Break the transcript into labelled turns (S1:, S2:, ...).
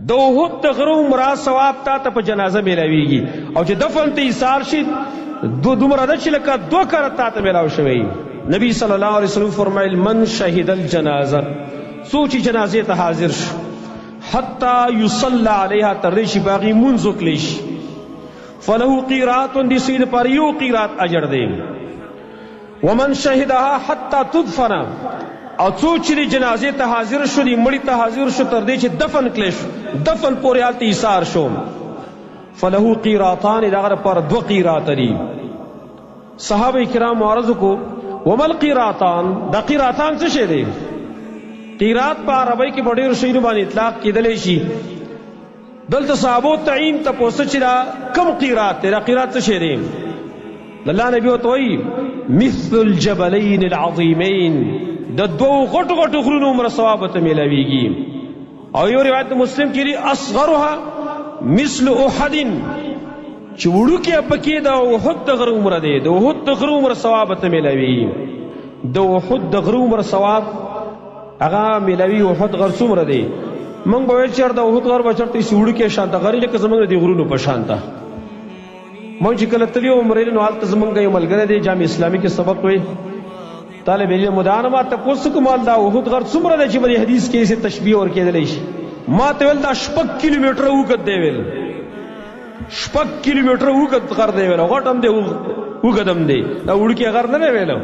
S1: د احد د غره عمره ثواب تا ته په جنازه میلاویږي او چې دفن ته ایثار شي دومره ده چې لکه 2 کره تا ته میلاو شوی. نبی صلی الله علیه وسلم فرمایل من شهد الجنازه، څوک چې جنازې ته حاضر شو حتی یصلی علیها تر دې چې باغی منځ وکړي شي فله قیرات د سید پر یو قیرات اجر دی. ومن شهدها حتی تدفن، او څوک چې جنازې ته حاضر شو دی مړی ته حاضر شو تر دې چې دفن کړي شو دفن پورې حالت ایثار شو فله قیراتان دغه پر 2 قیرات دي. صحابه کرام عرض کو ومل قیراتان، دا قیراتان څه شی دی؟ قیرات په عربی کې په ډېرو شیانو باندې اطلاق کېدلی شي. دلته صحابو تعین تپوسه چې دا کم قیرات دی، دا قیرات څه شی دی؟ الله نبی ورته وایي مثل الجبلین العظیمین، د 2 غټو غټو غرونو عمره ثواب ته میلاویږي. او یو روایت مسلم کې دی اصغرها مثل احد، چې وړوکی پکې د احد د غره عمره دی، د احد د غره عمره ثواب ته میلاویږي. د احد د غره عمره ثواب هغه میلاوي احد غر څومره دی؟ موږ به ویل چې د احد غر به چېرته یې وړوکی شان ته غرې لکه زموږ د غرونو په شان ته. موږ چې کله تللي وو عمرې نو هلته زموږ یو ملګری دی جامع اسلامي کې سبق وی طالب علم مدانه ما تپوس کوم دا احد غر څومره دی چې په حدیث کې یې تشبیه ورکېدلی شي؟ ما ته ویل دا 6 کیلومتره اوږد دی، ویل 6 کیلومتره اوږد غر دی، ویل غټ هم دی اوږد هم دی، دا وړوکی غر نه دی ویلو.